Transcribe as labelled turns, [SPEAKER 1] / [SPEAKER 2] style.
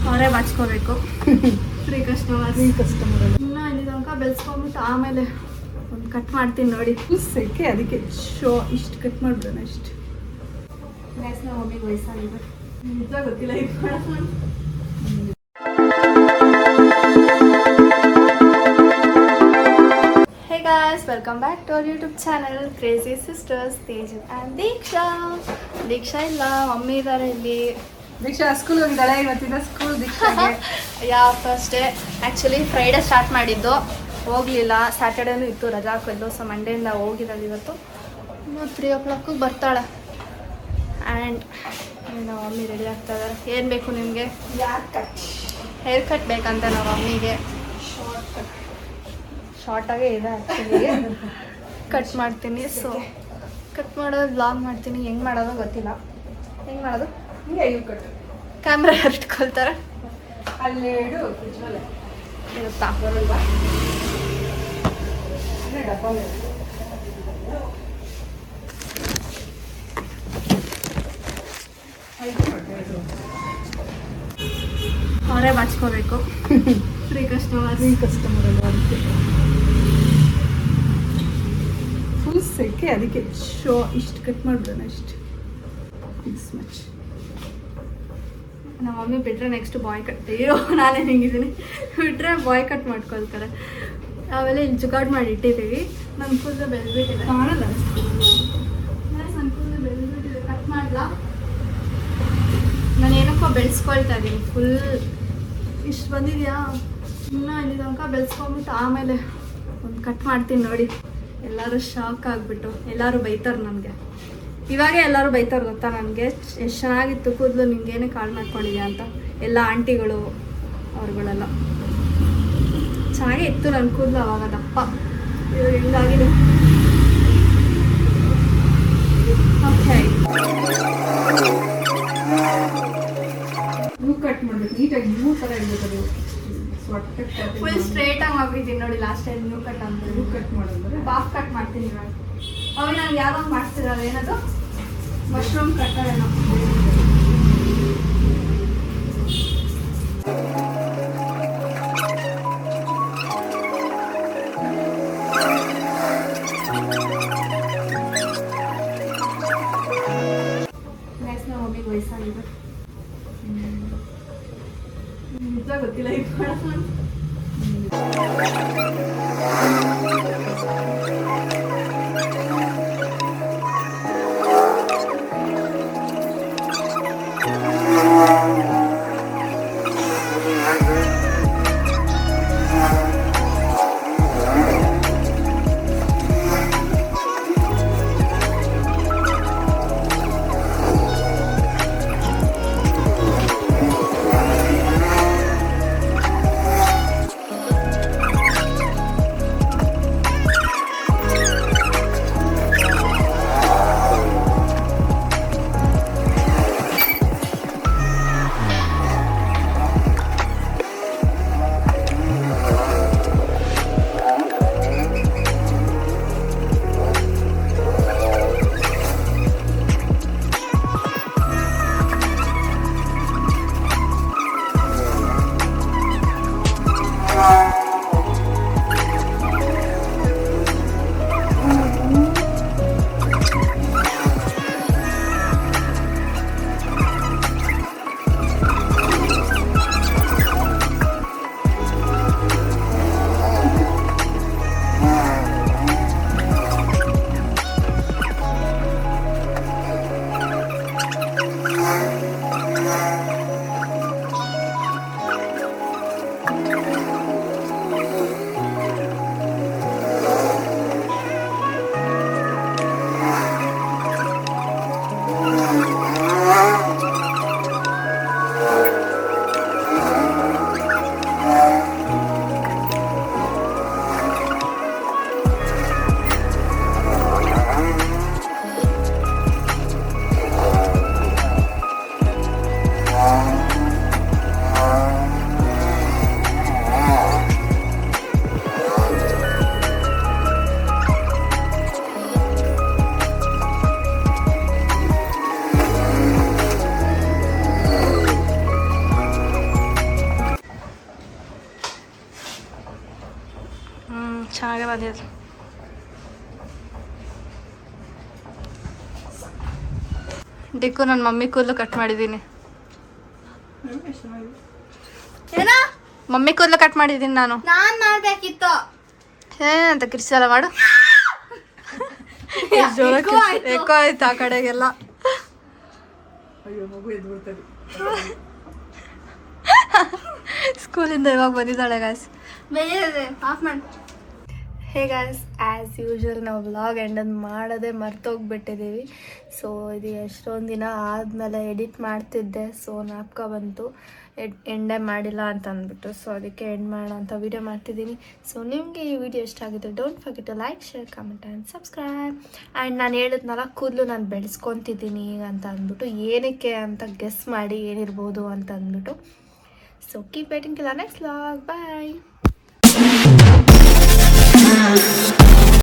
[SPEAKER 1] ಅವರೇ ಬಾಚ್ಕೋಬೇಕು. Free customer ಇನ್ನೂ ಇಲ್ಲಿ ತನಕ ಬೆಳೆಸ್ಕೊಂಬಿಟ್ಟು ಆಮೇಲೆ ಒಂದು ಕಟ್ ಮಾಡ್ತೀನಿ ನೋಡಿ.
[SPEAKER 2] ಸೆಕೆ ಅದಕ್ಕೆ ಇಷ್ಟು ಕಟ್ ಮಾಡ್ಬಿಡೋಣ. ಇಷ್ಟು
[SPEAKER 1] ಗ್ಯಾಸ್ ನಮ್ಮ ಮಮ್ಮಿಗೆ ವಯಸ್ಸಾಗಿದೆ, ನಿಜ ಗೊತ್ತಿಲ್ಲ ಇದು ಮಾಡೋದು. Hey guys, welcome back to our YouTube channel Crazy Sisters Teju and ದೀಕ್ಷಾ ಇಲ್ಲ, ಮಮ್ಮಿ ಇದ್ದಾರೆ ಇಲ್ಲಿ.
[SPEAKER 2] ದೀಕ್ಷಾ ಸ್ಕೂಲ್ ಹೋಗಿದ್ದಾಳೆ ಇವತ್ತಿಂದ. ಸ್ಕೂಲ್ ದೀಕ್ಷಾಗೆ
[SPEAKER 1] first day actually Friday start ಮಾಡಿದ್ದು, ಹೋಗಲಿಲ್ಲ. ಸ್ಯಾಟರ್ಡೇನೂ ಇತ್ತು, ರಜಾ ಹಾಕಿದ್ದು. ಸೊ ಮಂಡೇಯಿಂದ ಹೋಗಿರೋದು. ಇವತ್ತು 3 o'clock ಬರ್ತಾಳೆ. ಆ್ಯಂಡ್ ನಮ್ಮ ಮಮ್ಮಿ ರೆಡಿ ಆಗ್ತಾ ಇದ್ದಾರೆ. ಏನು ಬೇಕು ನಿಮಗೆ? ಹೇರ್ ಕಟ್ ಬೇಕಂತ ನಮ್ಮ ಮಮ್ಮಿಗೆ. ಶಾರ್ಟಾಗೇ ಇದೆ ಆ್ಯಕ್ಚುಲಿ. ಕಟ್ ಮಾಡ್ತೀನಿ. ಸೊ ಕಟ್ ಮಾಡೋದು ಬ್ಲಾಗ್ ಮಾಡ್ತೀನಿ. ಹೆಂಗೆ ಮಾಡೋದು ಗೊತ್ತಿಲ್ಲ. ಹೆಂಗೆ ಮಾಡೋದು? ಕ್ಯಾಮ್ರಾ ಇಟ್ಕೊಳ್ತಾರೆ
[SPEAKER 2] ಅಲ್ಲೇಡು
[SPEAKER 1] ಇರುತ್ತಾ? ಅವರೇ ಬಾಚ್ಕೋಬೇಕು. ಫ್ರೀ ಕಸ್ಟಮರ್
[SPEAKER 2] ಅದಕ್ಕೆ ಫುಲ್ ಸೆಕೆ ಅದಕ್ಕೆ ಇಷ್ಟು ಕಟ್ ಮಾಡ್ಬಿಡೋಣ. ಇಷ್ಟು ದಿಸ್ ಮಚ್.
[SPEAKER 1] ನಮ್ಮ ಮಮ್ಮಿ ಬಿಟ್ಟರೆ ನೆಕ್ಸ್ಟ್ ಬಾಯ್ ಕಟ್. ಅಯ್ಯೋ ನಾನೇ ಹೆಂಗಿದ್ದೀನಿ, ಬಿಟ್ಟರೆ ಬಾಯ್ ಕಟ್ ಮಾಡ್ಕೊಳ್ತಾರೆ. ಆಮೇಲೆ ಇಲ್ಲಿ ಜುಗಾಡ್ ಮಾಡಿ ಇಟ್ಟಿದ್ದೀವಿ. ನನ್ನ ಕೂದಲು ಬೆಳೆದ್ಬಿಟ್ಟಿದೆ,
[SPEAKER 2] ಕಾಣಲ್ಲ.
[SPEAKER 1] ನನ್ನ ಕೂದಲು ಬೆಳೆದ್ಬಿಟ್ಟಿದೆ. ಕಟ್ ಮಾಡಲಾ? ನಾನು ಏನಕ್ಕೋ ಬೆಳೆಸ್ಕೊಳ್ತಾ ಇದ್ದೀನಿ. ಫುಲ್ ಇಷ್ಟು ಬಂದಿದೆಯಾ, ಇನ್ನೂ ಇಲ್ಲಿ ತನಕ ಬೆಳೆಸ್ಕೊಂಬಿಟ್ಟು ಆಮೇಲೆ ಒಂದು ಕಟ್ ಮಾಡ್ತೀನಿ ನೋಡಿ. ಎಲ್ಲರೂ ಶಾಕ್ ಆಗಿಬಿಟ್ಟು ಎಲ್ಲರೂ ಬೈತಾರೆ ನನಗೆ. ಇವಾಗ ಎಲ್ಲರೂ ಬೈತಾರೆ ಗೊತ್ತಾ ನನಗೆ, ಎಷ್ಟು ಚೆನ್ನಾಗಿತ್ತು ಕೂದಲು, ನಿಂಗೇನೆ ಕಾಳು ಮಾಡ್ಕೊಂಡಿದ್ಯಾ ಅಂತ. ಎಲ್ಲ ಆಂಟಿಗಳು ಅವ್ರುಗಳೆಲ್ಲ ಚೆನ್ನಾಗೇ ಇತ್ತು ನನ್ನ ಕೂದಲು ಅವಾಗ, ದಪ್ಪ. ಇವಾಗ ಹೆಂಗಾಗಿದೆ. ಓಕೆ,
[SPEAKER 2] ನೀವು ಕಟ್ ಮಾಡ್ಬೇಕು ನೀಟಾಗಿ. ನೀವು ಥರ ಇರಬೇಕು.
[SPEAKER 1] ಫುಲ್ ಸ್ಟ್ರೇಟಾಗಿ ಮಾಡಿದ್ದೀನಿ ನೋಡಿ. ಲಾಸ್ಟ್ ಟೈಮ್ ನ್ಯೂ ಕಟ್ ಅಂತ.
[SPEAKER 2] ನೀವು ಕಟ್ ಮಾಡಿದ್ರೆ
[SPEAKER 1] ಬಾಫ್ ಕಟ್ ಮಾಡ್ತೀನಿ ಇವಾಗ. ಅವಾಗ ನಾನು ಯಾವಾಗ ಮಾಡ್ತಿರಲ್ಲ, ಏನದು ಮಶ್ರೂಮ್ ಕಟ್ಟರ್ ಏನೋ. ಗ್ಯಾಸ್ ನಮ್ಮ ಮಮ್ಮಿಗೆ ವಯಸ್ಸಾಗಿದೆ, ನಿಜ ಗೊತ್ತಿಲ್ಲ ಇದು ಮಾಡೋದು. ಚೆನ್ನಾಗೇ ಬಂದಿದೆ. ಡಿಕ್ಕು ನನ್ನ ಮಮ್ಮಿ ಕೂದಲು ಕಟ್ ಮಾಡಿದ್ದೀನಿ.
[SPEAKER 2] ಏನ
[SPEAKER 1] ಮಮ್ಮಿ ಕೂದಲು ಕಟ್ ಮಾಡಿದ್ದೀನಿ ನಾನು.
[SPEAKER 2] ನಾನ್ ಮಾಡ್ಬೇಕಿತ್ತು.
[SPEAKER 1] ಅಂತ ಕಿರ್ಸಲ್ಲ ಮಾಡು. ಎಕ್ಕೋ ಆಯ್ತು ಆ ಕಡೆಗೆಲ್ಲ. ಸ್ಕೂಲಿಂದ ಇವಾಗ ಬಂದಿದ್ದಾಳೆ ಗಾಯ್ಸ್.
[SPEAKER 2] ಆಫ್ ಮಾಡಿ.
[SPEAKER 1] ಹೇ ಗಾಯ್ಸ್, ಆ್ಯಸ್ ಯೂಶ್ವಲ್ ನಾವು ವ್ಲಾಗ್ ಎಂಡ್ ಮಾಡೋದೇ ಮರ್ತೋಗ್ಬಿಟ್ಟಿದ್ದೀವಿ. ಸೊ ಇದು ಎಷ್ಟೊಂದು ದಿನ ಆದಮೇಲೆ ಎಡಿಟ್ ಮಾಡ್ತಿದ್ದೆ. ಸೊ ನಾಪ್ಕ ಬಂತು ಎಂಡೇ ಮಾಡಿಲ್ಲ ಅಂತ ಅಂದ್ಬಿಟ್ಟು. ಸೊ ಅದಕ್ಕೆ ಎಂಡ್ ಮಾಡೋಣ ಅಂತ ವೀಡಿಯೋ ಮಾಡ್ತಿದ್ದೀನಿ. ಸೊ ನಿಮಗೆ ಈ ವಿಡಿಯೋ ಇಷ್ಟ ಆಗಿದೆ, don't forget to like, share, comment and subscribe. And ನಾನು ಹೇಳಿದ್ನಲ್ಲ ಕೂದಲು ನಾನು ಬೆಳೆಸ್ಕೊತಿದ್ದೀನಿ ಈಗ ಅಂತ ಅಂದ್ಬಿಟ್ಟು, ಏನಕ್ಕೆ ಅಂತ ಗೆಸ್ ಮಾಡಿ ಏನಿರ್ಬೋದು ಅಂತ ಅಂದ್ಬಿಟ್ಟು. So keep waiting till the next vlog. Bye.